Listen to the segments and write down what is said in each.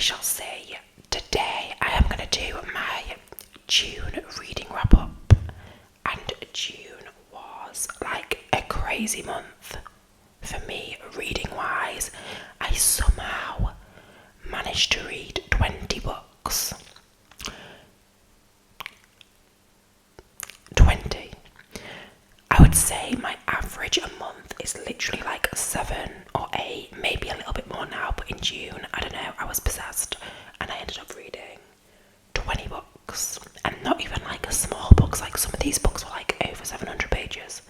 shall see. Today I am going to do my June reading wrap up, and June was like a crazy month for me reading wise. I somehow managed to read 20 books. 20. I would say my average a month is literally like 7 or 8, maybe a little bit more now, but in June, I don't know, I was possessed and I ended up reading 20 books, and not even like small books, like some of these books were like over 700 pages.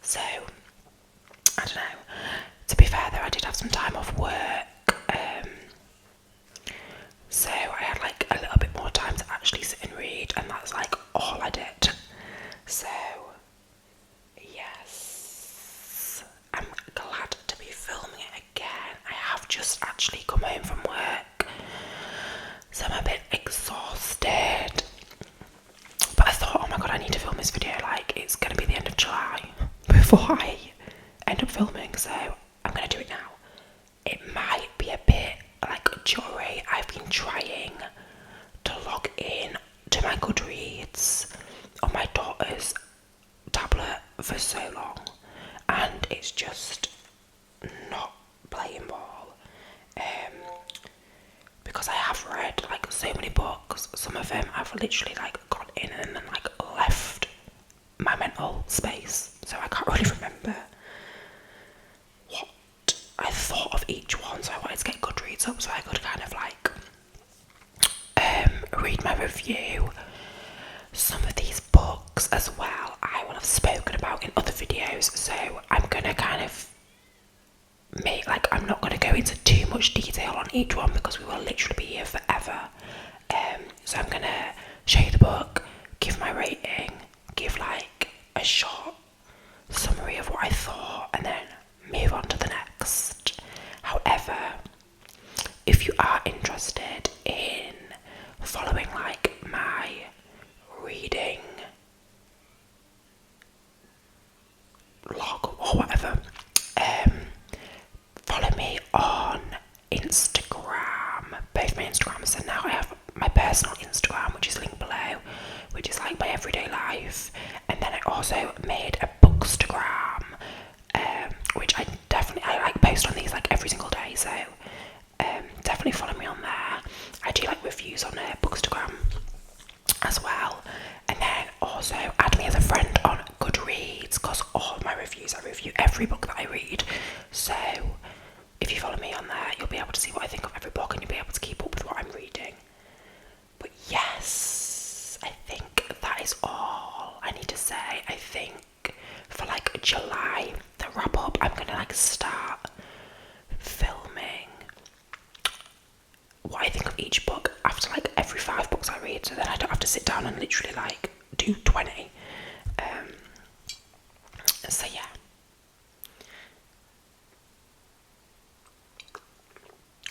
So, I don't know. To be fair though, I did have some time off work, so I had like a little bit more time to actually sit and read, and that's like all I did. So, yes, I'm glad to be filming it again. I have just actually come home from work, so I'm a bit exhausted. But I thought, oh my god, I need to film this video, like it's gonna be the end of July before I end up filming, so I'm gonna do it now. It might be a bit like jittery. I've been trying to log in to my Goodreads on my daughter's tablet for so long, and it's just not playing ball. Because I have read like so many books, some of them I've literally like got in and then like left my mental space, so I can't really remember what I thought of each one, so I wanted to get Goodreads up so I could kind of like read my review. Some of these books as well I will have spoken about in other videos, so I'm gonna kind of I'm not going to go into too much detail on each one because we will literally be here forever. So I'm going to show you the book, give my rating, give like a short summary of what I thought, and then move on to the next. However, if you are interested in following like my reading log or whatever, follow me on Instagram. Both my Instagrams, so now I have my personal Instagram, which is linked below, which is like my everyday life, and then I also made a bookstagram, which I like post on these like every single day, so definitely follow me on there. I do like reviews on bookstagram as well, and then also add me as a friend on Goodreads, because all of my reviews, I review every book that I read, so if you follow me on there, you'll be able to see what I think of every book, and you'll be able to keep up with what I'm reading. But yes, I think that is all I need to say. I think for like July, the wrap up, I'm gonna like start filming what I think of each book after like every 5 books I read, so then I don't have to sit down and literally like do 20. So yeah.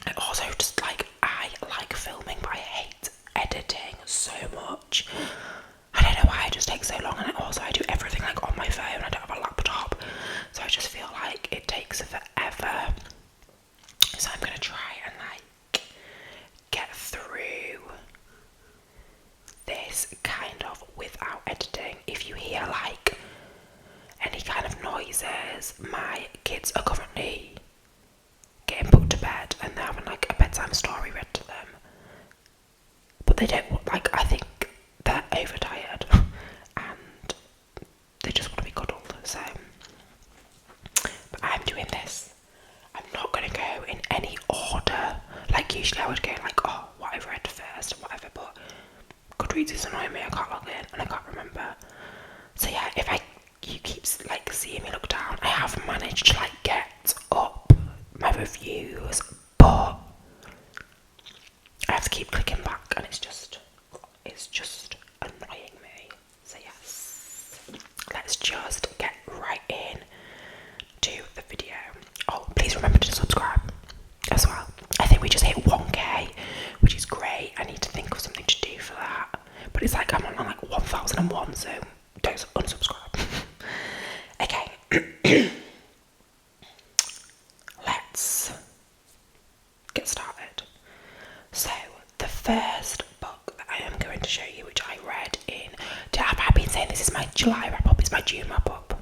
I also just I like filming, but I hate editing so much. I don't know why it just takes so long, and I do everything like on my phone. I don't have a laptop, so I just feel like it takes forever. So I'm gonna try and like get through this kind of without editing. If you hear like any kind of noises, my kids are currently getting put to bed and they're having like a bedtime story read to them, but they don't I think they're overtired and they just want to be cuddled. So but I'm doing this, I'm not going to go in any order. Like usually I would go like, oh, what I've read first or whatever, but Goodreads is annoying me. I can't log in and I can't remember. So yeah, if you keep like seeing me look down, I have managed to like get up my reviews, but I have to keep clicking back, and it's just annoying me. So yes, let's just get right in to the video. Oh, please remember to subscribe as well. I think we just hit 1k, which is great. I need to think of something to do for that, but it's like I'm on like 1001, so don't unsubscribe. Okay. Let's get started. first book that I am going to show you, which I read in... Have I been saying this is my July wrap-up? It's my June wrap-up.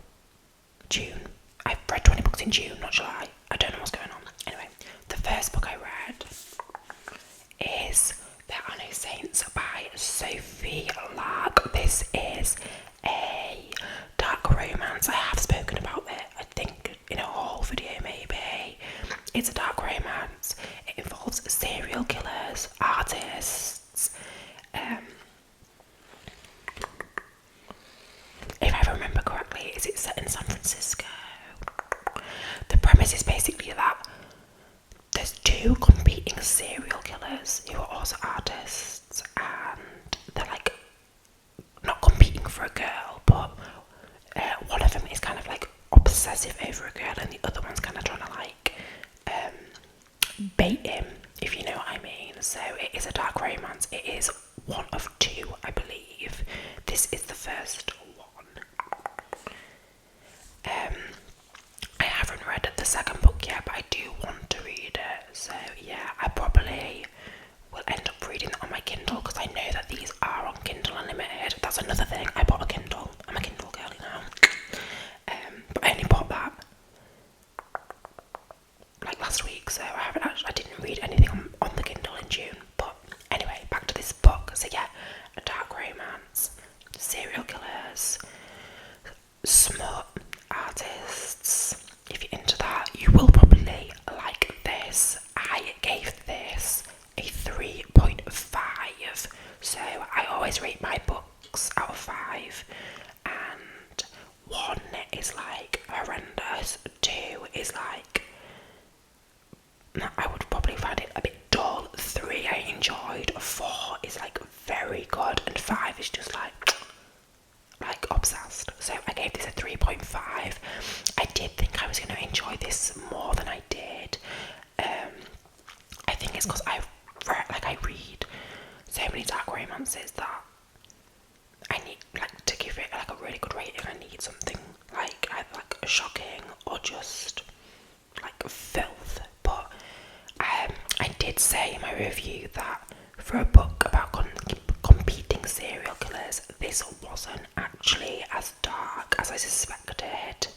June. I've read 20 books in June, not July. I don't know what's going on. Anyway, the first book I read is There Are No Saints by Sophie Lark. This is a dark romance. I have spoken about it, I think, in a whole video maybe. It's a dark romance. It involves serial killers, artists. If I remember correctly, is it set in San Francisco? The premise is basically that there's two competing serial killers who are also artists, and they're like not competing for a girl, but one of them is kind of like obsessive over a girl, and the other one's kind of trying to like bait him, if you know what I mean. So it is a dark romance. It is one of two, I believe. This is the first one. I haven't read the second book yet, but I do want to read it. So yeah, I probably will end up reading it on my Kindle, because I know that these are on Kindle Unlimited. That's another thing. I bought a Kindle. I'm a Kindle girly now. But I only bought that like last week, so I didn't read anything on the Kindle in June. But anyway, back to this book. So yeah, a dark romance, serial killers, smut, artists. If you're into that, you will probably like this. I gave this a 3.5. So I always rate my books out of 5, and 1 is like horrendous, 2 is like I would probably find it a bit dull, 3 I enjoyed, 4 is like very good, and 5 is just like obsessed. So I gave this a 3.5. I did think I was going to enjoy this more than I did. I think it's because I read so many dark romances that I need like to give it like a really good rating. I need something like either like shocking or just like filth. But I did say in my review that for a book about competing serial killers, this wasn't actually as dark as I suspected.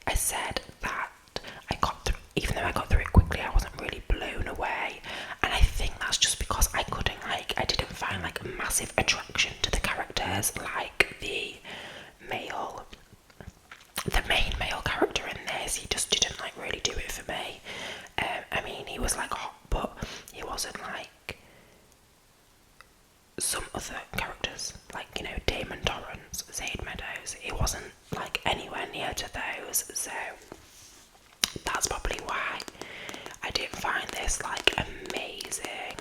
I said that even though I got through it quickly, I wasn't really blown away, and I think that's just because I didn't find like a massive attraction to the characters, like the main male character in this. He just didn't like really do it for me. I mean, he was like hot, but he wasn't like some other characters, like, you know, Damon Torrance, Zaid Meadows. He wasn't like anywhere near to those, so that's probably why I didn't find this like amazing.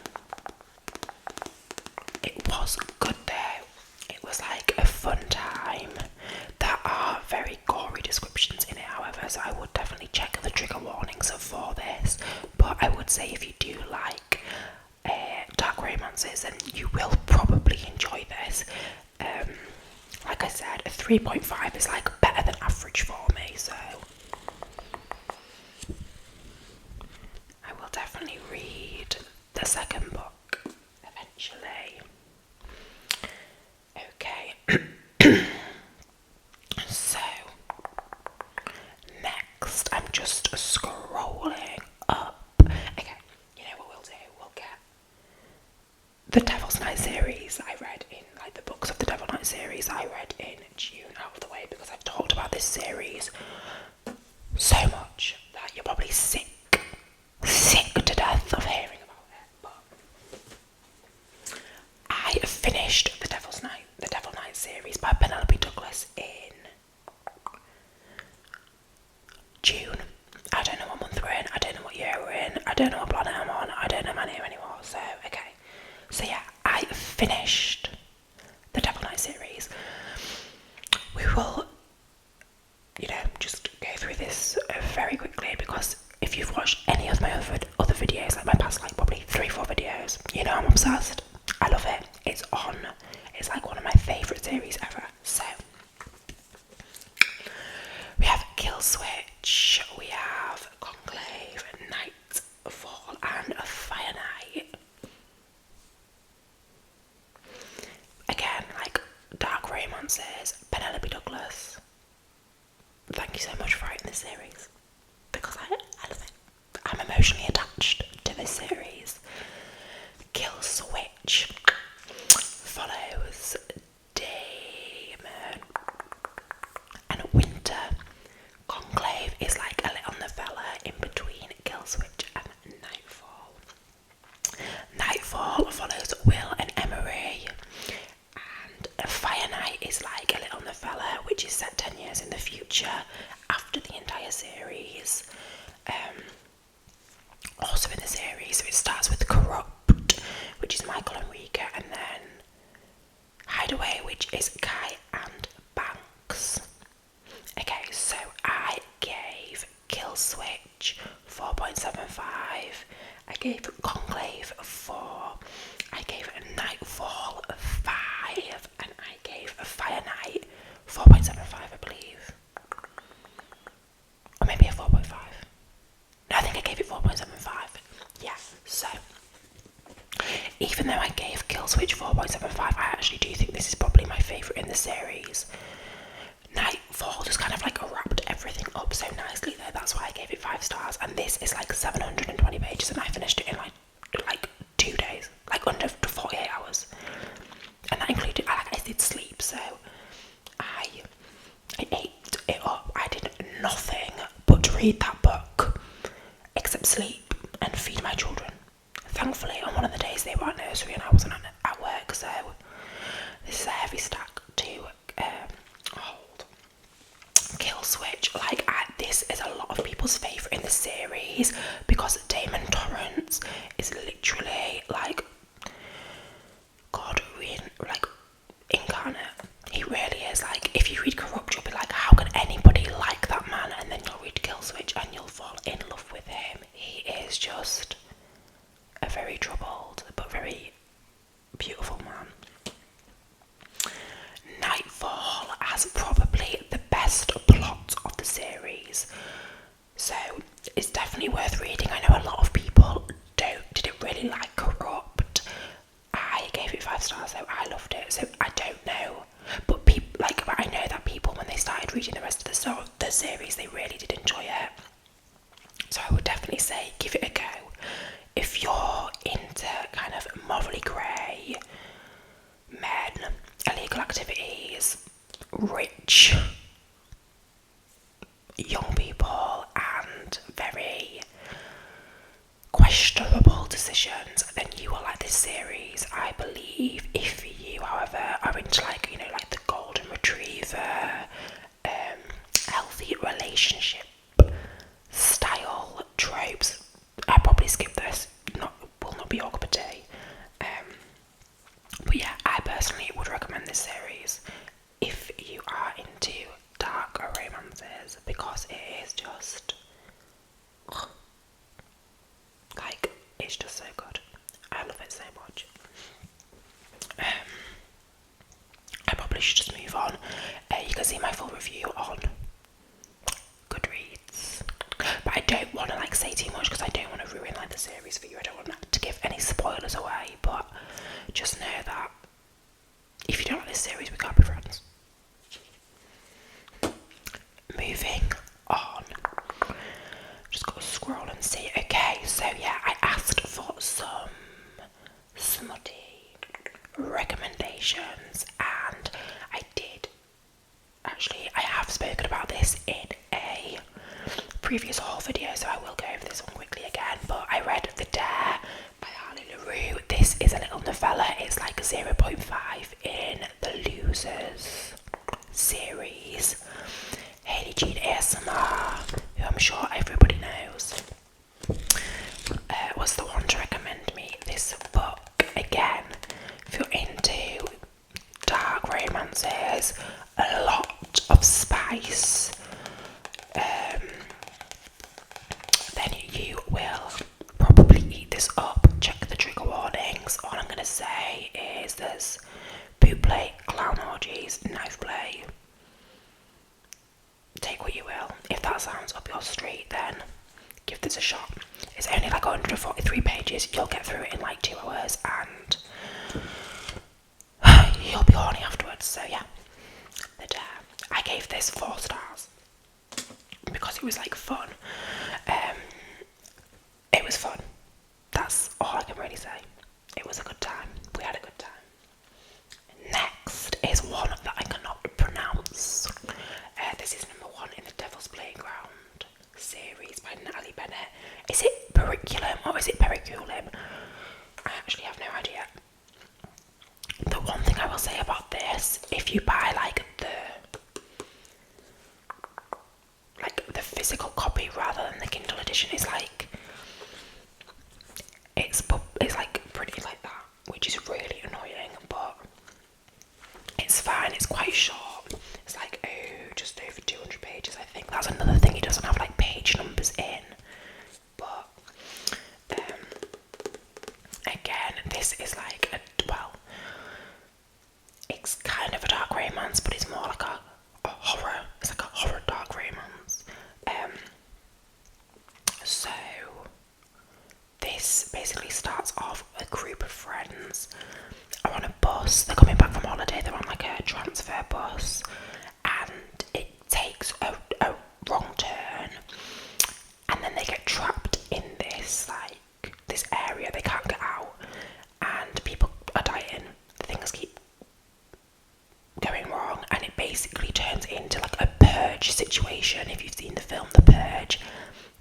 It was good though. It was like a fun time. There are very gory descriptions in it, however, so I would definitely check the trigger warnings for this. But I would say if you do like dark romances, then you will probably enjoy this. Like I said, a 3.5 is like better than average for me, so I will definitely read the second book eventually. Okay. So next, I'm just scrolling up. Okay, you know what we'll do? We'll get the Devil's Night series I read in, like the books of the Devil Night series I read in June out of the way, because I've talked about this series so much that you're probably sick to death of hearing about it. But I finished the Devil Night series by Penelope Douglas in June. I don't know what month we're in, I don't know what year we're in, I don't know what planet I'm on, I don't know my name anymore, so okay. So yeah, I finished the Devil Night series. We will, you know, just go through this very quickly, because if you've watched any of my other videos, like my past like probably 3-4 videos, you know I'm obsessed. I love it. It's like one of my favourite series ever. So we have Kill Switch, we have Conclave, Nightfall, emotionally attached to this series. Kill Switch follows Damon and Winter. Conclave is like a little novella in between Kill Switch and Nightfall. Nightfall follows Will and Emery, and Fire Night is like a little novella which is set 10 years in the future after the entire series. Also in the series, so it starts with Corrupt, which is Michael and Rika, and then Hideaway, which is Kai and Banks. Okay, so I gave Kill Switch 4.75, I gave Conclave 4, I gave Nightfall 5, and I gave Fire Night 4.75, I believe. Or maybe a 4.5. No, I think I gave it 4.75. Yeah, so even though I gave Kill Switch 4.75, I actually do think this is probably my favourite in the series. Nightfall just kind of like wrapped everything up so nicely though, that's why I gave it 5 stars, and this is like 720 pages and I finished it in like 2 days, like under 48 hours, and that included, I did sleep, so I ate it up. I did nothing but read that book, except sleep and feed my children. Thankfully, on one of the days they were at nursery and I wasn't at work, so this is a heavy stack to hold. Kill Switch, this is a lot of people's favourite in the series because Damon Torrance is literally like God, incarnate. He really is. Like, if you read Corrupt, you'll be like, how can anybody like that man? And then you'll read Kill Switch and you'll fall in love with him. He is just a very troubled but very beautiful man. Nightfall has probably the best plot of the series, so it's definitely worth reading. I know a lot of people didn't really like Corrupt. I gave it 5 stars, so I loved it. So I don't know, but I know that people, when they started reading the rest of the series, they really did enjoy it. So I would definitely say give it a go if you're into kind of morally grey men, illegal activities, rich young people, and very questionable decisions, then you will like this series, I believe. If you, however, are into the golden retriever, healthy relationship style tropes, I'd probably skip this. Will not be your cup of tea. But yeah, I personally would recommend this series if you are into dark romances, because it is just it's just so good. I love it so much. I probably should just move on. You can see my full review on Goodreads, but I don't want to say too much because I don't want to ruin the series for you. I don't want to give any spoilers away, but just know that if you don't like this series, we can't be friends. Moving on. Just got to scroll and see. Okay, so yeah, I asked for some smutty recommendations, and I did. Actually, I have spoken about this in a previous haul video, so I will go over this one quickly again, but I read The Dare by Harley LaRue. This is a little novella. It's like a 0.5 in the Losers series. Hayley Jean ASMR, who I'm sure everybody knows, was the one to recommend me this book. Again, if you're into dark romances, a lot of spice, then you will probably eat this up. Check the trigger warnings. All I'm going to say is there's boot play, clown orgies, knife play. Take what you will. If that sounds up your street, then give this a shot. It's only 143 pages. You'll get through it in 2 hours and you'll be horny afterwards. So yeah, The Dare. I gave this 4 stars because it was fun. It it. Is it periculum or is it periculum? I actually have no idea. The one thing I will say about this, if you buy like the physical copy rather than the Kindle edition, it's like like printed like that, which is really annoying, but it's fine. It's quite short. It's like just over 200 pages, I think. That's another thing, it doesn't have like page numbers in. But again, this is like it's kind of a dark romance, but it's more like a horror. It's like a horror dark romance. So this basically starts off a group of friends are on a bus. They're coming back from holiday. They're on like a transfer bus, and it takes a wrong turn, and then they get trapped in this area. They can't get out, and people are dying. Things keep going wrong, and it basically turns into like a purge situation. If you've seen the film The Purge,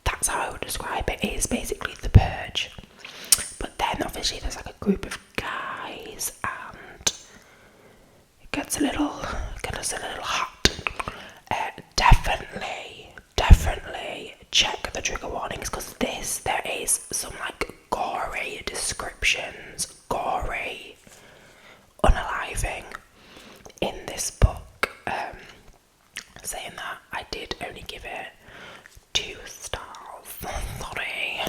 that's how I would describe it. It is basically The Purge, but then obviously there's like a group of guys, and it gets a little hot. Definitely check the trigger warnings, because there is some like gory descriptions, gory unaliving in this book. Saying that, I did only give it 2 stars. Sorry.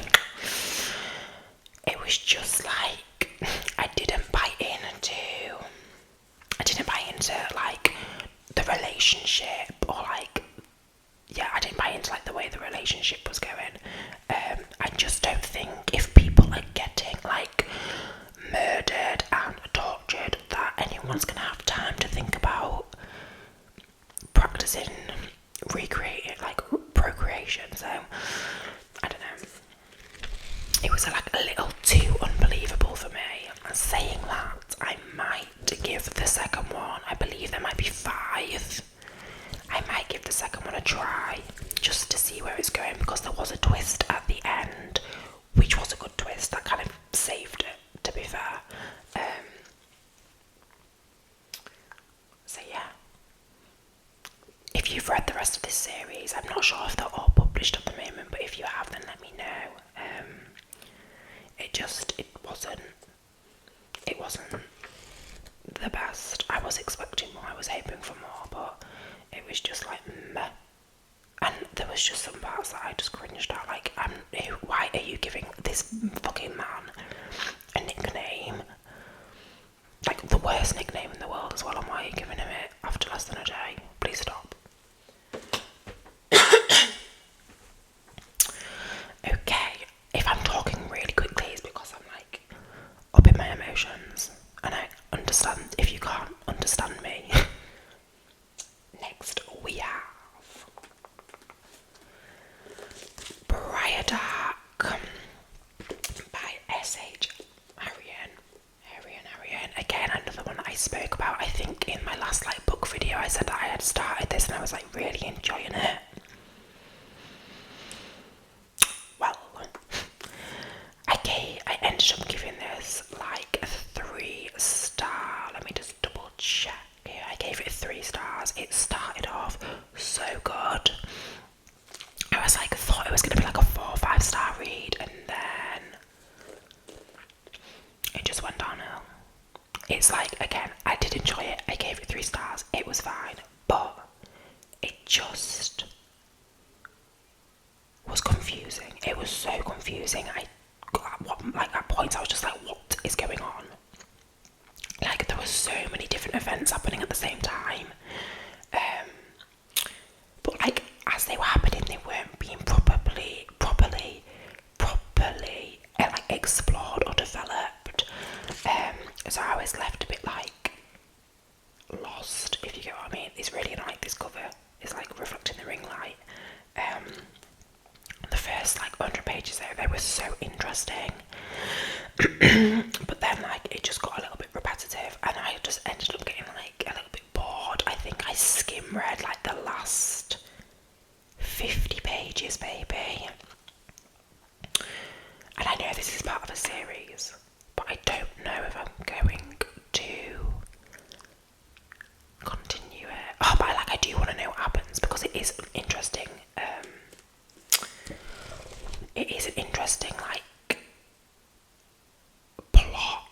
It was just like I didn't buy into like the relationship, or like, yeah, I didn't buy into like the way the relationship was going. I just don't think if people are getting like murdered and tortured, that anyone's gonna have time to think about practicing procreation. So I don't know, it was like a little too unbelievable for me. And saying that, I might give the second one, I believe there might be 5. I might give the second one a try just to see where it's going, because there was a twist at the end, which was a good twist. That kind of saved it, to be fair. So yeah, if you've read the rest of this series, I'm not sure if they're all published at the moment, but if you have, then let me know. It wasn't the best. I was expecting more, I was hoping for more, but it was just like meh. And there was just some parts that I just cringed at, like, why are you giving this fucking man a nickname, like the worst nickname in the world as well, and why are you giving him it after less than a day? Please stop. Okay, if I'm talking really quickly, it's because I'm like up in my emotions, and I understand if you can't understand me. Next we have Briar Dark by S.H. Arian. Again, another one that I spoke about, I think in my last like book video. I said that I had started this and I was like really enjoying it. Well, I ended up giving this like a 3-star. Let me just double check here. I gave it 3 stars. It started off so good. I was like, thought it was gonna be like a 4 or 5 star read, and then it just went downhill. It's like, again, I did enjoy it. I gave it 3 stars. It was fine, but it just was confusing. It was so confusing. At points I was just like, what is going on? Like, there were so many different events happening at the same time. But like, as they were happening, they weren't being properly like explored or developed. So I was left a bit like lost, if you get what I mean. It's really like this cover is like reflecting the ring light. The first like 100 pages there, they were so interesting. But then like it just got a little bit repetitive, and I just ended up getting like a little bit bored. I think I skim read like the last 50 pages maybe, series, but I don't know if I'm going to continue it. Oh, but I do want to know what happens because it is interesting. It is an interesting plot.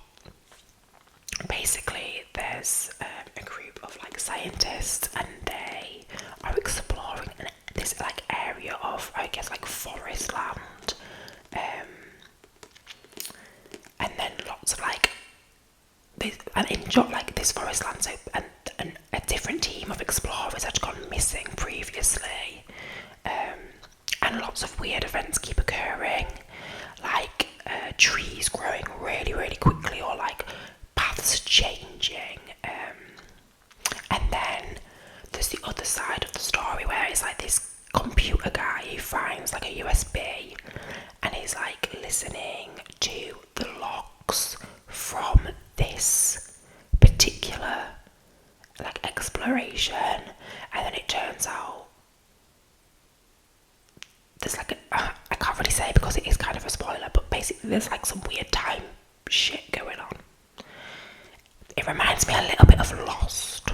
Basically, there's a group of scientists, and they are exploring this area of, I guess, forest land, and then lots of this, and in this forest land. So and a different team of explorers had gone missing previously, and lots of weird events keep occurring, trees growing really, really quickly, or paths changing, and then there's the other side of the story where it's this computer guy who finds a USB, and he's listening to the logs from this particular exploration, and then it turns out there's I can't really say because it is kind of a spoiler, but basically there's some weird time shit going on. It reminds me a little bit of Lost.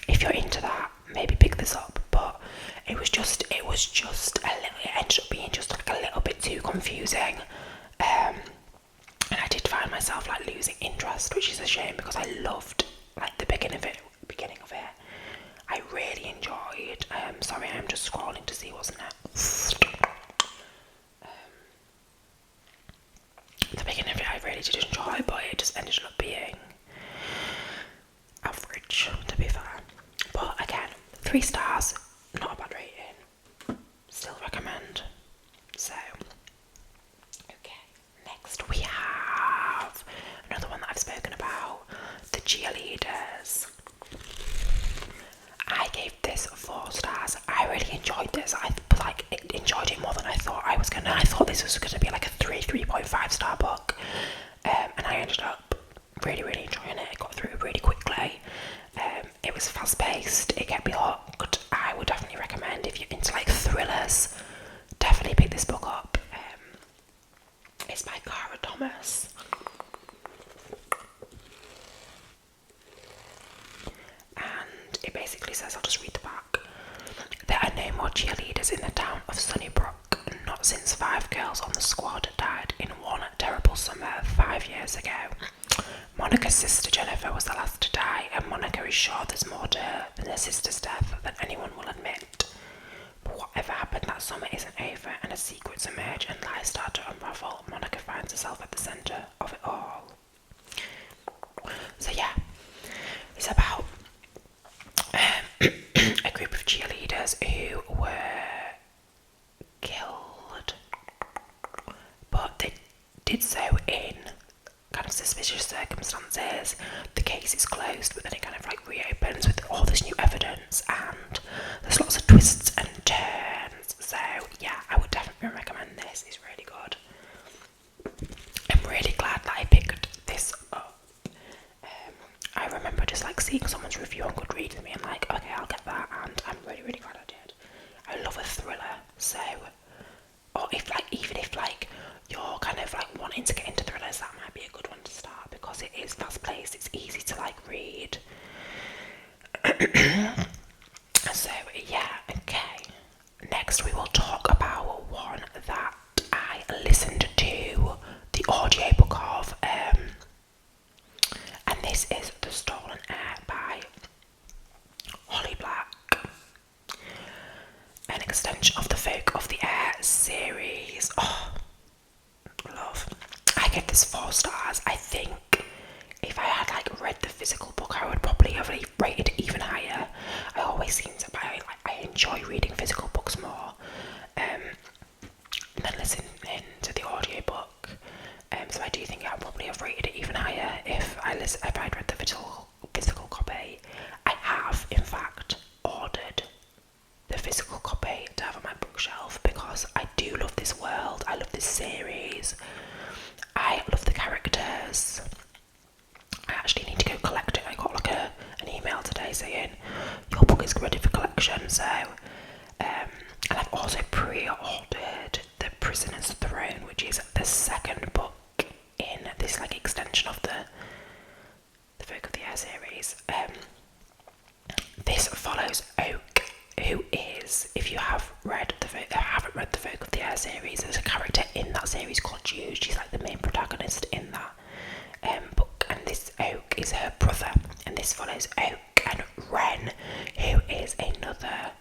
If you're into that, maybe pick this up, but it was just a little, it ended up being just a little bit too confusing, and I did find myself losing interest, which is a shame because I loved the beginning of it. I really enjoyed. Sorry, I'm just scrolling to see what's next. The beginning of it I really did enjoy, but it just ended up being average, to be fair. But again, 3 stars, not a bad rating. Still recommend. So, okay, next we have another one that I've spoken about, the Cheerleaders. I gave this 4 stars. I really enjoyed this. I enjoyed it more than I thought I was gonna. I thought this was gonna be a 3.5 star book, and I ended up really, really enjoying it. I got through it really quickly. It was fast paced. It kept me hooked. I would definitely recommend, if you're into thrillers, definitely pick this book up. It's by Cara Thomas. And it basically says, I'll just read the back. There are no more cheerleaders in the town of Sunnybrook, not since 5 girls on the squad died in one terrible summer 5 years ago. Monica's sister Jennifer was the last to die, and Monica is sure there's more to her than her sister's death than anyone will admit. But whatever happened that summer isn't over, and as secrets emerge and lies start to unravel, Monica finds herself at the centre of it all. So yeah, it's about a group of cheerleaders who were killed, but they did so in kind of suspicious circumstances. The case is closed, but then it kind of reopens with all this new evidence, and there's lots of twists and turns. So yeah, I would definitely recommend this. It's really good. I'm really glad that I picked this up. I remember just seeing someone's review on Goodreads and being okay, I'll get that, and I'm really, really glad I did. I love a thriller, so, or if even if you're kind of wanting to get into thrillers, that might be a good one to start, because it is fast paced, it's easy to read. So yeah, okay. Next we will talk about one that I listened to the audiobook of, and this is The Stolen Heir by Holly Black, an extension of the Folk of the Air series. Oh, love. I give this 4 stars. I think if I had read the physical book, I would probably have rated it even higher. I always seem to, but I enjoy reading physical books more than listening to the audiobook. So I do think I'd probably have rated it even higher if I'd read the physical copy. I have, in fact, ordered the physical copy to have on my bookshelf because I do love this world. I love this series. I love the characters. I actually need to go collect it. I got an email today saying your book is ready for collection. So, and I've also pre-ordered The Prisoner's Throne, which is the second book series. This follows Oak, who is, if you haven't read the Folk of the Air series, there's a character in that series called Jude. She's like the main protagonist in that book, and this Oak is her brother, and this follows Oak and Ren, who is another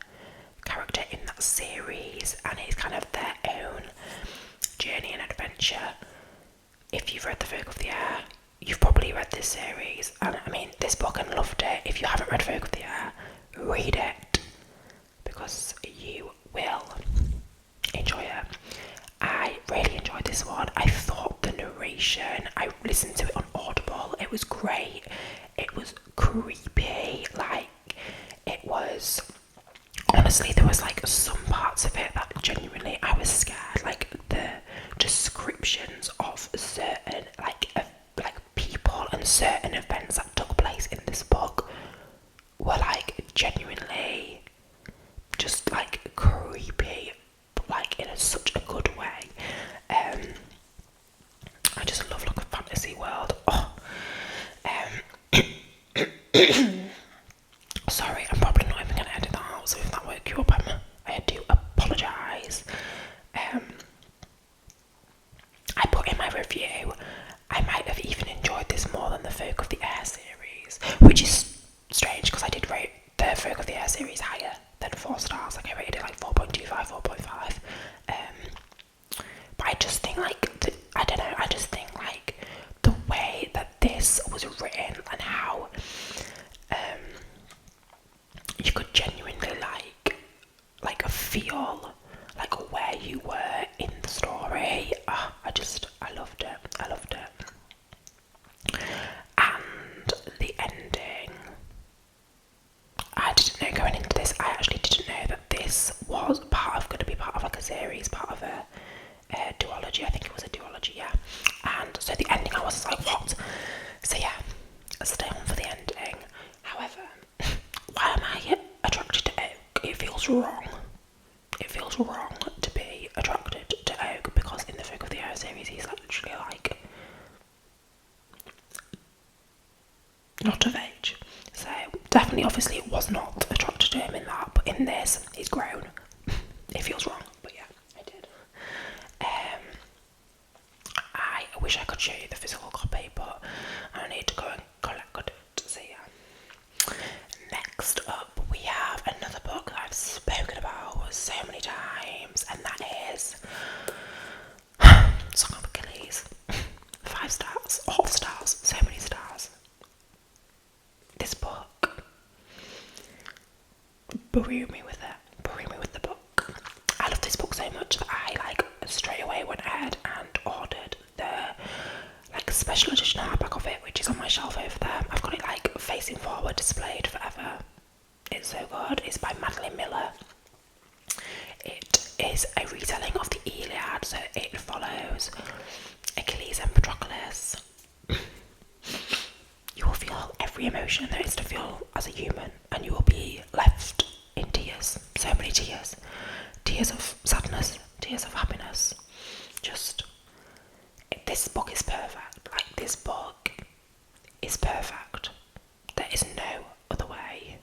character in that series, and it's kind of their own journey and adventure. If you've read the Folk of the Air, you've probably read this series, and I mean this book and loved it. If you haven't read Folk of the Air, read it, because you will enjoy it. I really enjoyed this one. I thought the narration, I listened to it on Audible, it was great. It was creepy, like, it was, honestly, there was like some parts of it that genuinely I was scared. Like the descriptions of certain like people and certain events that took place in this book were like genuinely just like creepy, but like in such a good way. I just love like a fantasy world. Sorry, I'm probably not even going to edit that out, so if that woke you up, I do apologise. I put in my review, I might have even enjoyed this more than the Folk of the Air series, which is strange because I did rate the Folk of the Air series higher than 4 stars. Like I rated it like 4.25, 4.5. But I just think like, I don't know, I just think like the way that this was written and how you could genuinely like feel like where you were in the story. I loved it. And the ending, I didn't know going into this, I actually didn't know that this was going to be part of like a series, part of a duology. I think it was a duology, yeah. And so the ending, I was like, what? So yeah, stay on for the ending. However, why am I attracted to Oak? It feels wrong. It feels wrong to be attracted to Oak, because in the Folk of the Air series he's literally like not of age. So definitely, obviously, was not attracted to him in that, but in this he's grown. It feels wrong, but yeah, I did. I wish I could show you the physical copy, but I need to go and collect it. So yeah. Next up, we have another book that I've spoken about so many times, and that is Song of Achilles. 5 stars, all stars, so many stars. This book brew me with the book. I love this book so much that I like straight away went ahead and ordered the like special edition hardback of it, which is on my shelf over there. I've got it like facing forward, displayed forever. It's so good. It's by Madeline Miller. It is a retelling of the Iliad, so it follows Achilles and Patroclus. You will feel every emotion there is to feel as a human, and you will be left in tears. So many tears. Tears of sadness, tears of happiness. Just, this book is perfect. Like, this book is perfect. There is no other way.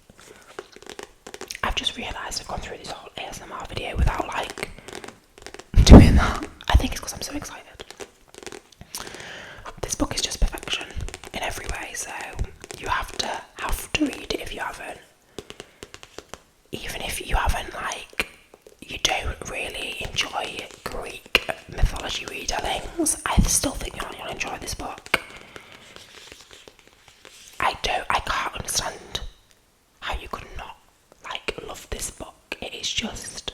I've just realised I've gone through this whole ASMR video without like doing that. I think it's because I'm so excited. This book is just perfection in every way, so you have to read it if you haven't. Even if you haven't, like, you don't really enjoy Greek mythology retellings, I still think you'll enjoy this book. I can't understand how you could not love this book. It is just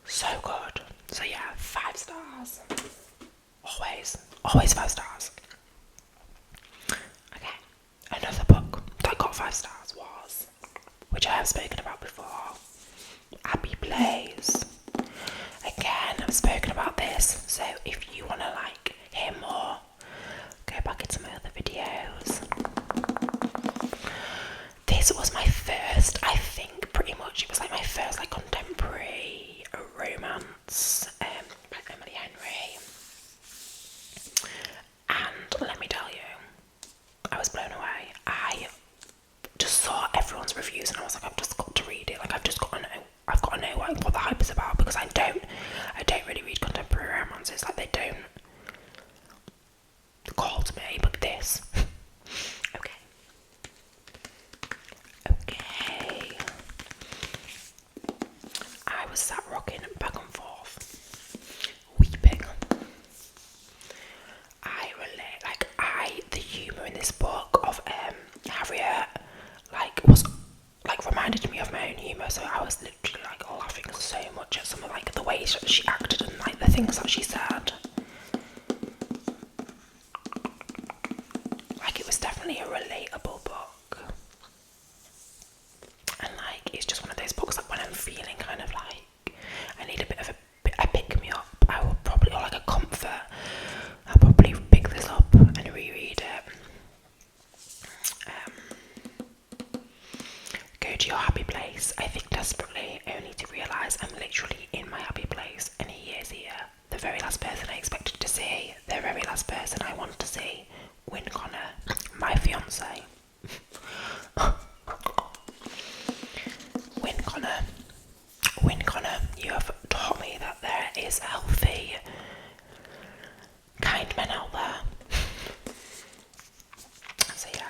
so good. So yeah, 5 stars. Always 5 stars. Okay, another book that got 5 stars was, which I have spoken about before, Abby Plays. Again, I've spoken about this, so if you want to hear more, go back into my other videos. This was my first, I think, pretty much, it was like my first contemporary romance by Emily Henry. And let me tell you, I was blown away. I things that she said. Like, it was definitely a relatable book. And like, it's just one of those books that when I'm feeling kind of like I need a bit of a pick me up, I will probably, or like a comfort, I'll probably pick this up and reread it. Go to your happy place. I think desperately, only to realise I'm literally in my happy place and he is here. The very last person I expected to see, the very last person I want to see. Win Connor, my fiance. Win Connor, you have taught me that there is healthy, kind men out there. So yeah.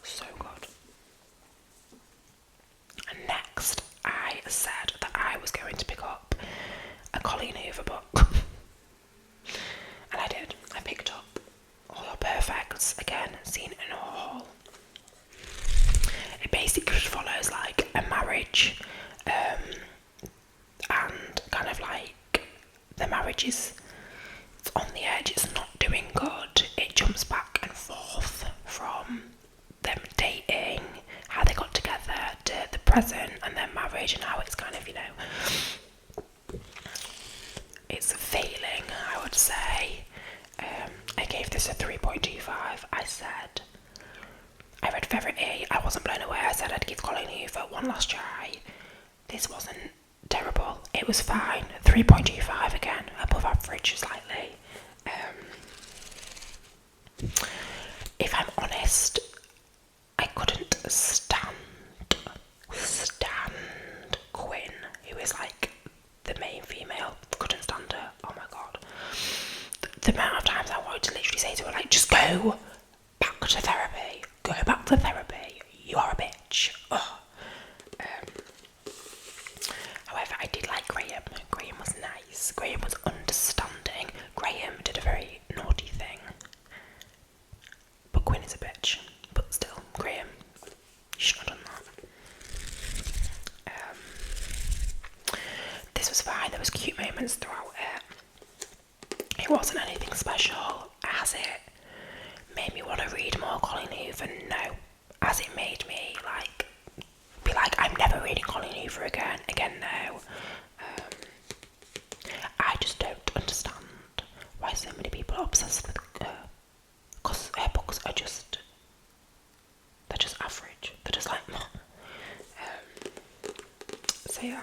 So good. And next, I said that I was going to pick up a Colleen Hoover book. And I did. I picked up All Your Perfects, again, seen in a haul. It basically follows like a marriage, and kind of like the marriage is on the edge, it's not doing good. It jumps back and forth from them dating, how they got together, to the present, and their marriage, and how it's kind of, you know, it's failing, I would say. I gave this a 3.25. I said, I read Verity, I wasn't blown away. I said I'd give Colleen Hoover one last try. This wasn't terrible, it was fine. 3.25 again, above average slightly. If I'm honest, I couldn't stand Quinn, who is like the main female. Couldn't stand her. Oh my god. The amount of times I wanted to literally say to her, like, just go back to therapy. Go back to therapy. You are a bitch. Ugh. However, I did like Graham. Graham was nice. Graham was understanding. Graham did a very naughty thing. But Quinn is a bitch. But still, Graham, you shouldn't have done that. This was fine. There was cute moments throughout it. It wasn't anything special. Has it made me want to read more Colleen Hoover? No. Has it made me like be like, I'm never reading Colleen Hoover again? Again, no. I just don't understand why so many people are obsessed with her, because her books are just, they're just average. They're just like, so yeah.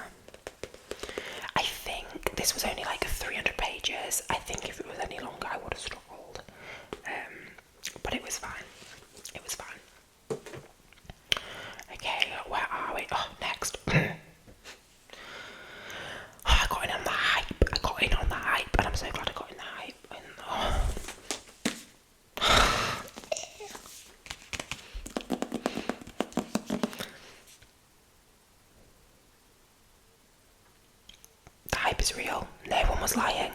I think this was only like 300 pages. I think if it was any longer, I would have struggled. But it was fine. It was fine. Okay, where are we? Oh, next. I got in on the hype. And I'm so glad I got in the hype. The hype is real. No one was lying.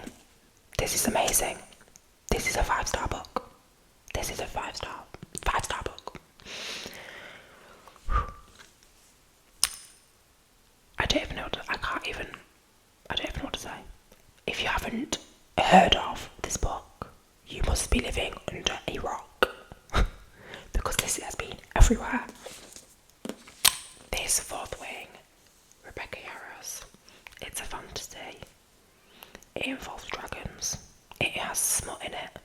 This is amazing. This is a 5-star book. This is a 5-star book. I don't even know what to say. If you haven't heard of this book, you must be living under a rock. Because this has been everywhere. This Fourth Wing, Rebecca Yarros. It's a fantasy. It involves dragons. It has smut in it.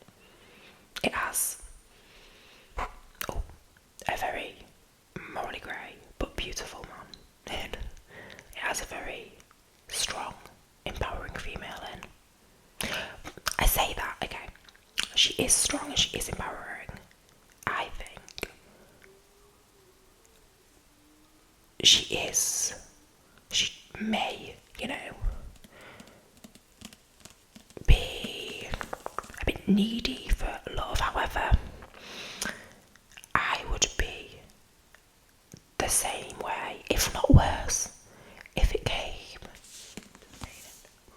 It has a very morally grey but beautiful man. And it has a very strong, empowering female in. I say that, okay. She is strong and she is empowering. I think she may, you know, be a bit needy for love. However, I would be the same way, if not worse, if it came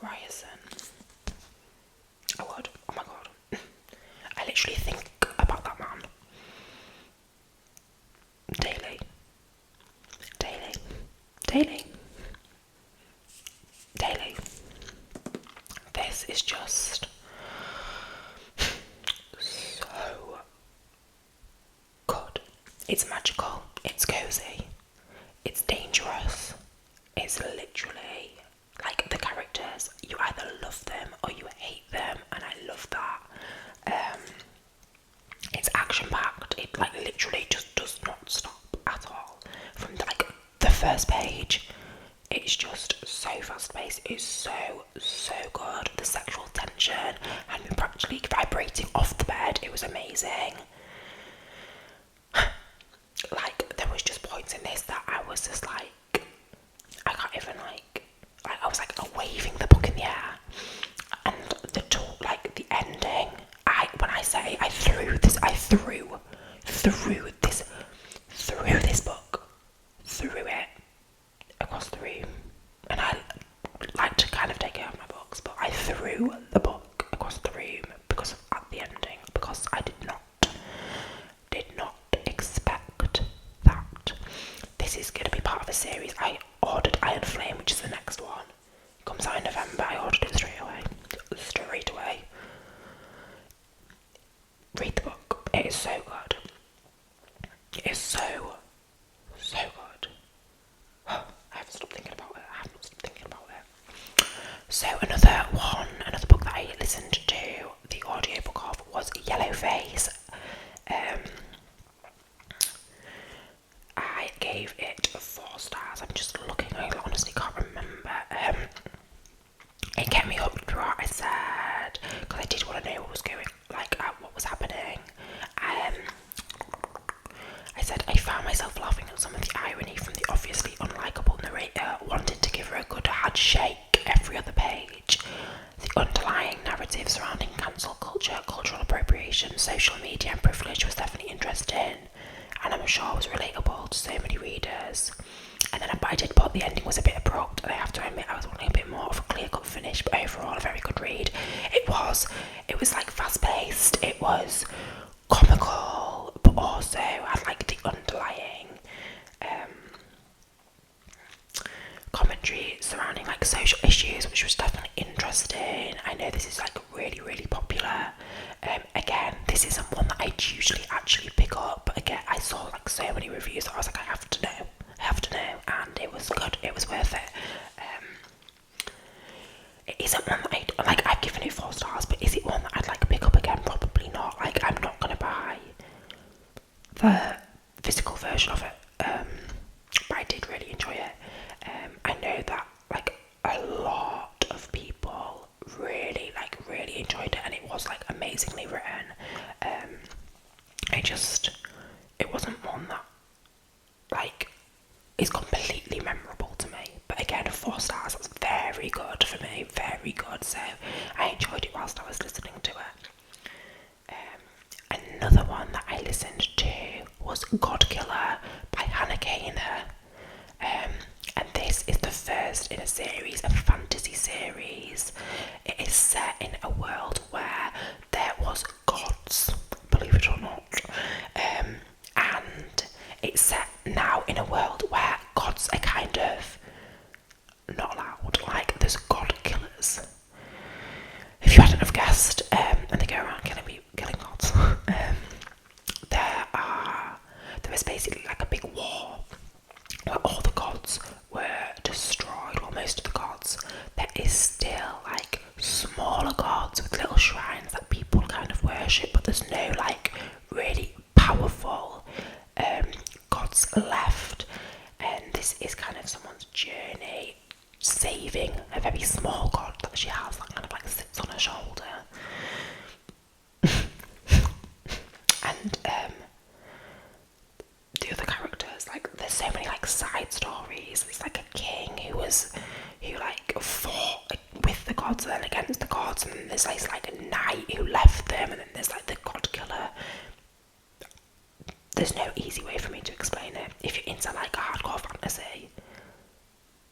Ryerson. I would. Oh my god. I literally think about that man daily. is just so good. It's magical, it's cozy, it's dangerous, it's literally like the characters, you either love them or you hate them, and I love that. It's action packed, it like literally just does not stop at all. From like the first page, it's just so fast paced, it's so good. The sexual tension had me practically vibrating off the bed, it was amazing. Like there was just points in this that I was just like, I can't even like I was like waving the book in the air, and the talk, like the ending. When I say I threw this book, threw it across the room, and I like to kind of take it out of my books, but I threw the book across the room because of at the ending, because I did not expect that. This is going to be part of a series. I ordered Iron Flame, which is the next one. It comes out in November. I ordered it straight away. Read the book. It is so good. It is so good. I haven't stopped thinking about it. So another book that I listened to the audiobook of was Yellowface. I gave it 4 stars. I'm just looking, I honestly can't remember. It kept me up throughout, I said, because I did want to know what was going, like, what was happening. I said I found myself laughing at some of the irony from the obviously unlikable narrator wanting to give her a good hard shake every other page. The underlying narrative surrounding cancel culture, cultural appropriation, social media and privilege was definitely interesting, and I'm sure was relatable to so many readers. And then I did put the ending was a bit abrupt, and I have to admit I was wanting a bit more of a clear-cut finish, but overall a very good read. It was like fast-paced, it was comical, but also had like the underlying commentary surrounding like social issues, which was definitely interesting. I know this is like really popular. Again, this isn't one that I usually actually pick up, but again, I saw like so many reviews that I was like, I have to know, and it was good, it was worth it. It isn't one that I've given it 4 stars, but is it one that I'd like pick up again? Probably not. Like, I'm not gonna buy the physical version of it, but I did really enjoy it. I know that like a lot of people really enjoyed it, and it was like amazingly written. It wasn't one that like is completely memorable to me, but again, 4 stars, that's very good for me, very good. So I enjoyed it whilst I was listening to it. Another one that I listened to was God Killer by Hannah Kaner. And this is the first in a series, a fantasy series. It is set in a world where there was gods, believe it or not. And it's set now in a world where gods are kind of not allowed. Like, there's god killers. If you hadn't have guessed, and they go around killing gods. There is basically like a big war where all the gods were destroyed, well, most of the gods. There is still like smaller gods with little shrines that people kind of worship, but there's no like really powerful gods left. And this is kind of someone's journey saving a very small god that she has that kind of like sits on her shoulder. And the other characters, like, there's so many like side stories. There's like a king who like fought with the gods and then against the gods, and then there's like a knight who left them, and then there's like the god killer. There's no easy way for me to explain it. If you're into like a hardcore fantasy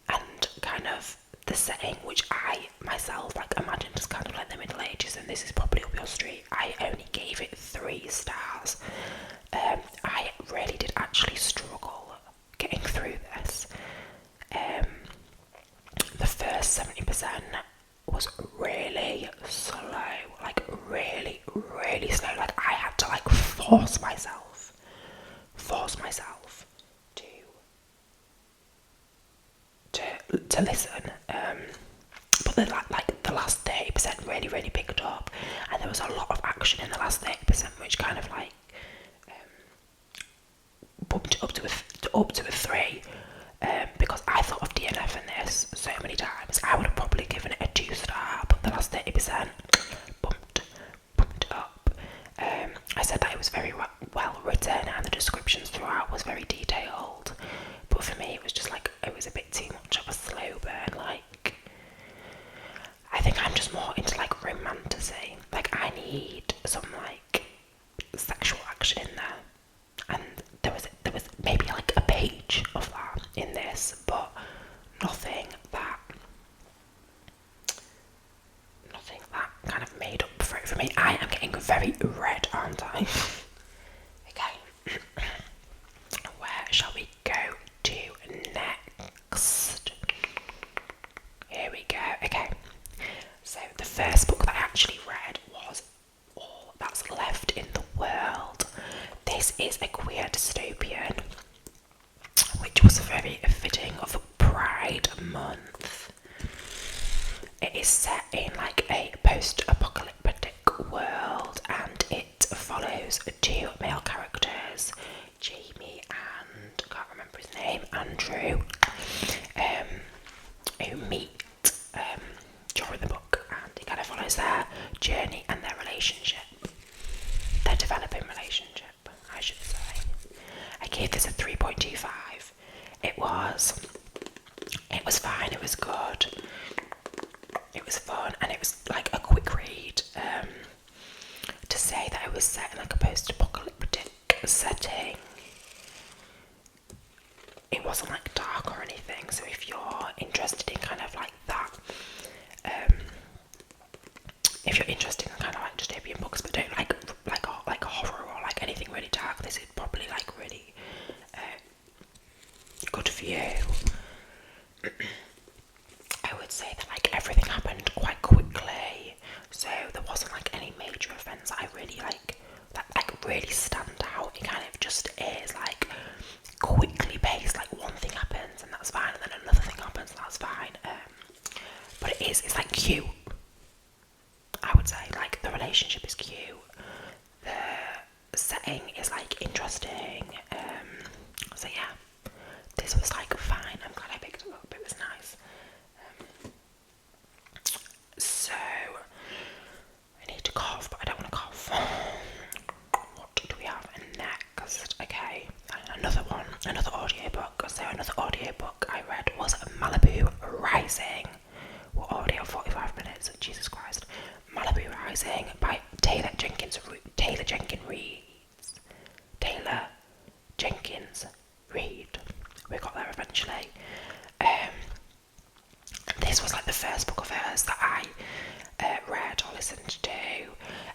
and kind of the setting, which I myself like imagined as kind of like the Middle Ages, and this is probably up your street, I only gave it 3 stars. I really did actually struggle getting through this. The first 70% was really slow, like really, really slow. Like I had to like force myself to listen. But then like the last 30% really, really picked up, and there was a lot of action in the last 30%, which kind of like bumped it up to a 3. Because I thought of DNF in this so many times. I would have probably given it a 2-star, but the last 30% bumped it up. I said that it was very well written and the descriptions throughout was very detailed, but for me it was just like, it was a bit too much of a slow burn. Like, I think I'm just more into like romantasy. Like I need some like sexual action in there, and there was maybe like a page of that in this, but nothing that kind of made up for it for me. I am getting very red, aren't I? Okay. Where shall we go to next? Here we go. Okay. So the first book that I actually read was All That's Left in the World. This is a queer dystopian, which was very fitting of Pride Month. It is set in like a post-apocalyptic world, and it follows 2 male characters, Jamie and, I can't remember his name, Andrew, who meet during the book, and it kind of follows their journey and their relationship, their developing relationship, I should say. I gave this a 3.25. It was fine, it was good, it was fun, and it was like a quick read. To say that it was set in like a post-apocalyptic setting, it wasn't like dark or anything, so if you're interested in kind of like that, if you're interested in kind of like dystopian books but don't like horror or like anything really dark, this is probably like really good for you. I would say that like everything happened quite quickly, so there wasn't like any major events that I really like that like really stand out. It kind of just is like quickly paced, like one thing happens and that's fine, and then another thing happens and that's fine. But it's like cute, I would say. Like the relationship is cute, the setting is like interesting. So yeah, this was like fine. I'm glad I picked it up. It was nice. So I need to cough, but I don't want to cough. What do we have next? Okay, another audiobook. So another audiobook I read was Malibu Rising. What audio? 45 minutes. Jesus Christ. Malibu Rising by Taylor Jenkins Reid. We got there eventually. This was like the first book of hers that I read or listened to.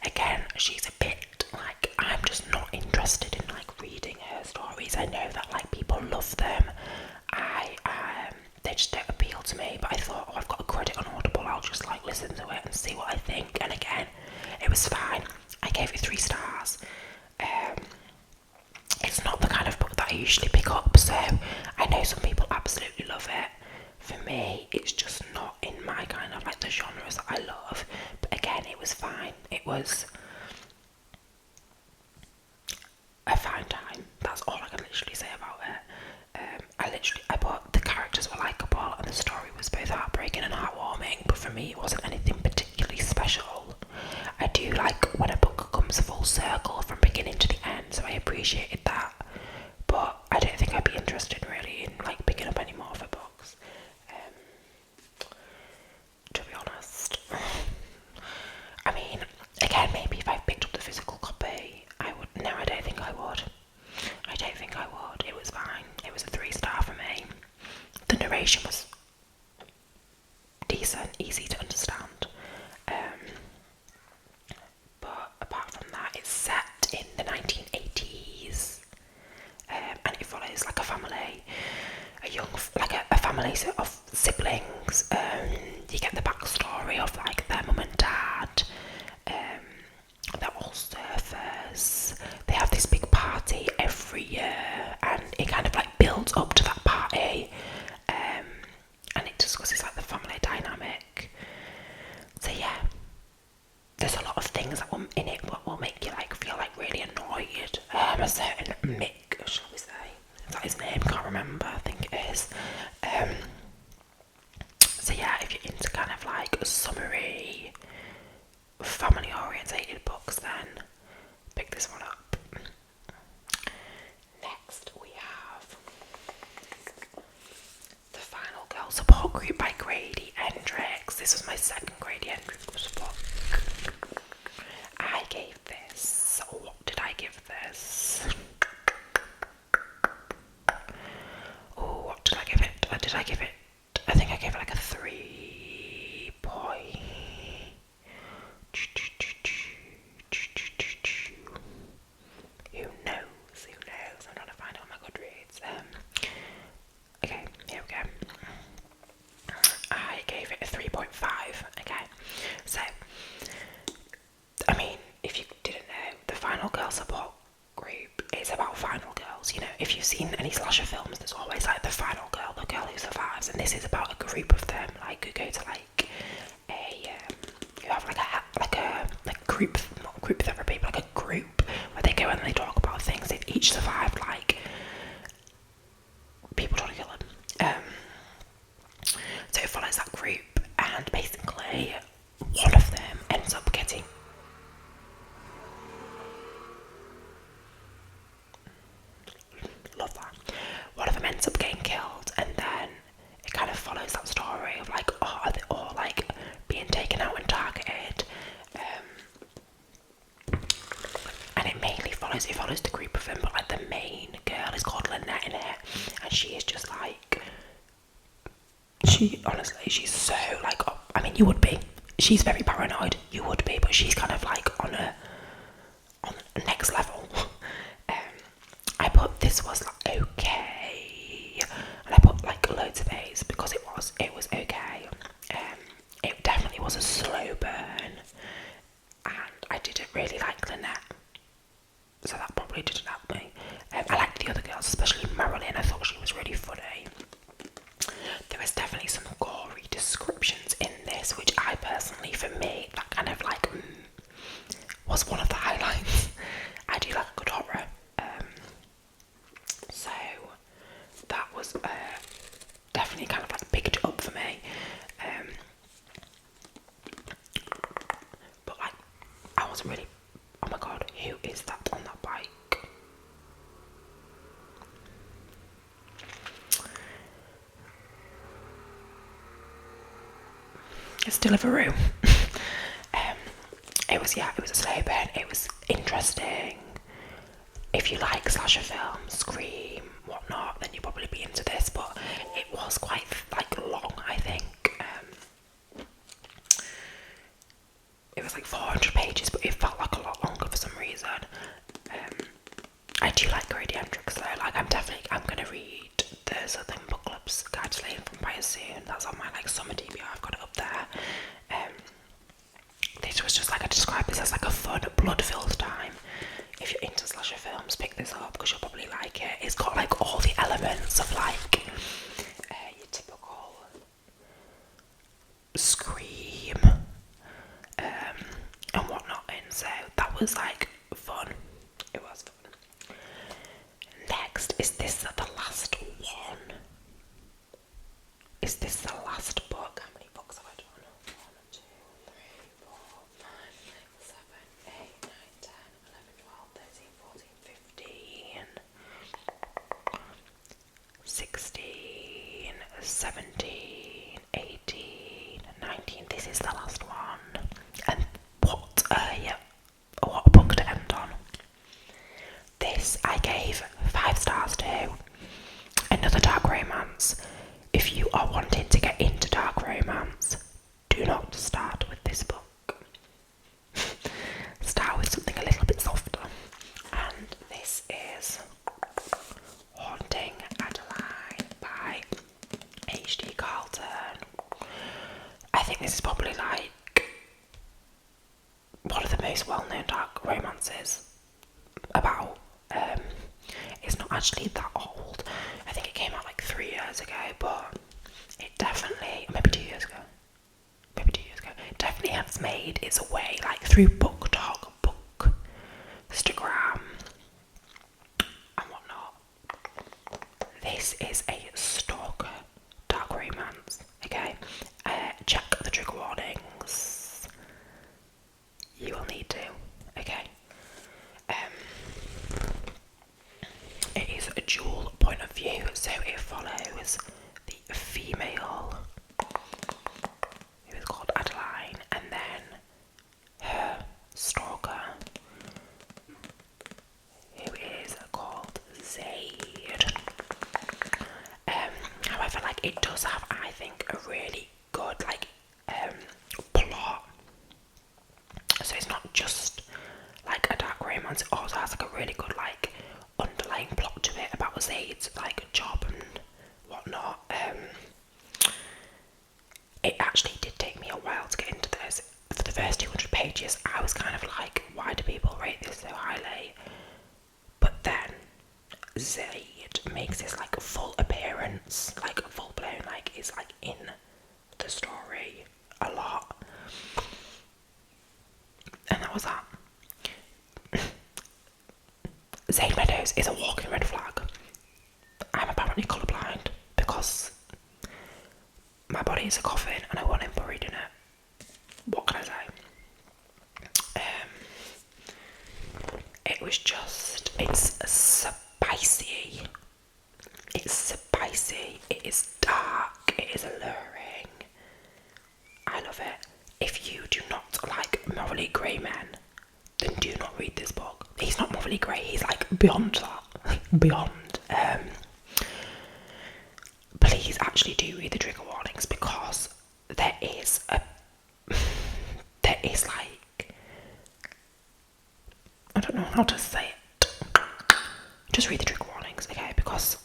Again, she's a bit like, I'm just not interested in like reading her stories. I know that like people love them. They just don't appeal to me, but I thought, I've got a credit on Audible, I'll just like listen to it and see what I think. And again, it was fine. I gave it 3 stars. It's not the kind of book that I usually pick up, so I know some people absolutely love it. For me, it's just not in my kind of like the genres that I love. But again, it was fine. It was a fine time. That's all I can literally say about it. I thought the characters were likeable and the story was both heartbreaking and heartwarming, but for me it wasn't anything particularly special. I do like when a book comes full circle from beginning to the end, so I appreciated that, but I don't think I'd be interested really in like picking up any more of her books, to be honest. I mean, again, maybe if I picked up the physical copy I would. No, I don't think I would. It was fine. It was a 3-star for me. The narration was decent, easy to understand. But apart from that, it's set in the 1980s, and it follows like a family, a family of siblings. you get the backstory of like their mum and dad. They're all surfers. They have this big party every year, and it kind of like builds up to that party, and it discusses like the family dynamic. So yeah, there's a lot of things that in it that will make you like feel like really annoyed. A certain Mick, shall we say? Is that his name? Can't remember. I think it is. So yeah, if you're into kind of like summary, family orientated books, then pick this one up. Next we have The Final Girl Support Group by Grady Hendrix. This was my second Grady Hendrix book. I gave this, what did I give this? Oh, what did I give it? I think I gave it like a 3 point. Who knows? I'm trying to find it on my Goodreads. Okay, here we go. I gave it a 3.5. Okay, so I mean, if you didn't know, the Final Girl Support Group is about final girls. You know, if you've seen any slasher films, there's always like the final girl, the girl who survives, and this is about a group of them, like who go to like who have like group, not group therapy, but like a group where they go and they talk about things. They've each survived like people trying to kill them. So it follows that group, and basically one of them ends up getting one of them ends up getting killed, and then it kind of follows that story of like, oh, are they all like being taken out and targeted, and it mainly follows the group of them, but like the main girl is called Lynette in it, and she is just like, she's so like, oh, I mean, you would be, she's very paranoid, you would be, but she's kind of like on the next level. I put this was like okay, and I put like loads of A's because it was okay. It definitely was a slow burn, and I didn't really like Lynette, so that probably didn't help me. I liked the other girls, especially Marilyn. I thought she was really funny. There was definitely some gory descriptions in this, which I personally, for me, that kind of like was one of the highlights. I do like a good horror. So that was definitely kind of like picked it up for me. But like, I wasn't really, oh my god, who is that on that bike? It's Deliveroo. It was a slow burn. It was interesting. If you like slasher films, Scream, whatnot, then you'll probably be into this, but it was quite like long, I think. It was like 400 pages, but it felt like a lot longer for some reason. I do like Grady Hendrix though. Like I'm gonna read the Southern Book Club's Guide to Slaying Vampires soon. That's on my like summer TBR. I've got it up there. This was just like, I describe this as like a fun, blood-filled time. If you're into slasher films, pick this up because you'll probably like it. It's got like all the elements of like your typical Scream and whatnot in. So that was like fun. It was fun. Next, is this the last one? Is this the last book? How many books have I done? 1, 2, 3, 4, 5, 6, 7, 8, 9, 10, 11, 12, 13, 14, 15, 16, 17, 18, 19. This is the last one. And what a book to end on. This I gave 5 stars to. Another dark romance. If you are wanting to get into dark romance, do not start with this book. Start with something a little bit softer. And this is Haunting Adeline by H.D. Carlton. I think this is probably like one of the most well-known dark romances about. It's not actually that old. I think it came out like 3 years ago, but it definitely, maybe 2 years ago. It definitely has made its way like through BookTok, Bookstagram, and whatnot. This is a stalker dark romance. Okay, check the trigger warnings. You will need to. Okay. It is a dual point of view, so it follows the female, who is called Adeline, and then her stalker, who is called Zaid. However, like, it does have, I think, a really good plot. So it's not just like a dark romance, it also has like a really good like underlying plot to it about Zaid's like job and whatnot. It actually did take me a while to get into this. For the first 200 pages, I was kind of like, why do people rate this so highly? But then Zaid makes this like full appearance, like full blown, like is like in the story a lot. And that was that. Zaid Meadows is a walking red flag. I'm apparently colourblind because my body is a coffin and I want him buried in it. What can I say? It was just, it's spicy. It's spicy. It is dark. It is alluring. I love it. If you do not like morally grey men, then do not read this book. He's not morally grey, he's like beyond that. Beyond. Please actually do read the trigger warnings, because there is like, I don't know how to say it. Just read the trigger warnings, okay? Because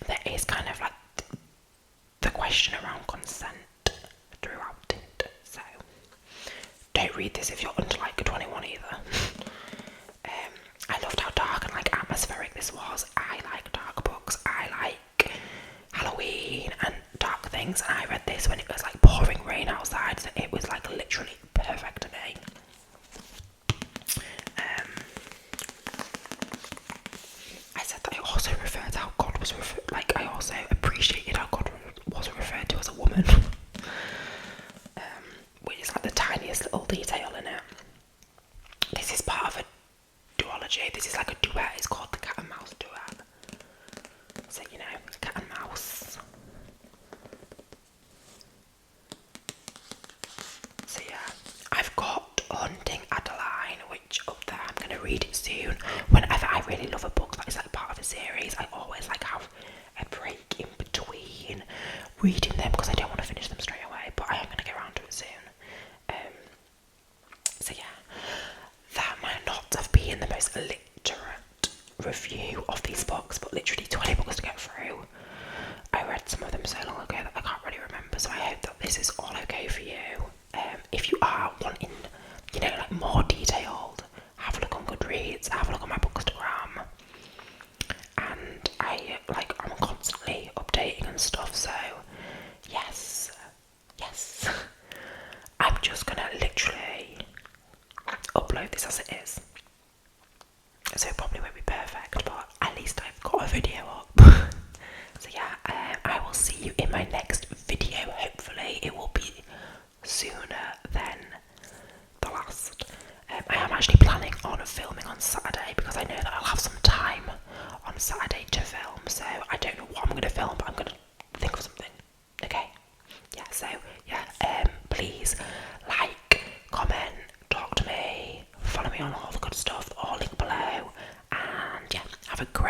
there is kind of like the question around consent throughout it. So don't read this if you're under like 21 either. I loved how dark and like atmospheric this was. I like dark books. I like Halloween and dark things, and I read this when it was like pouring rain outside, so it was like literally perfect to me. I said that I also referred to how God was referred, like I also appreciated how God was referred to as a woman. Which is like the tiniest little detail in it. This is part of a duology. This is like a duet. It's called the Cat and Mouse duet. So, you know, cat and mouse. So yeah, I've got Hunting Adeline, which up there, I'm going to read it soon. Whenever I really love a book that is like part of a series, I always like have a break in between reading them, because I don't want to finish them straight away, but I am going to get around to it soon. So yeah, that might not have been the most literate review of these books, but literally 20 books to get through. I read some of them so long ago that I can't really remember, so I hope that this is all okay for you. If you are wanting, you know, like more detailed, have a look on Goodreads, have a look on my Bookstagram, and I'm constantly updating and stuff, so yes, I'm just gonna literally upload this as it is. So it probably won't be perfect, but at least I've got a video up. So yeah, I will see you in my next video. Hopefully it will be sooner than the last. I am actually planning on filming on Saturday, because I know that I'll have some time on Saturday to film. So I don't know what I'm going to film, but I'm going to think of something. Okay? Yeah, so yeah, please like, comment, talk to me, follow me on all the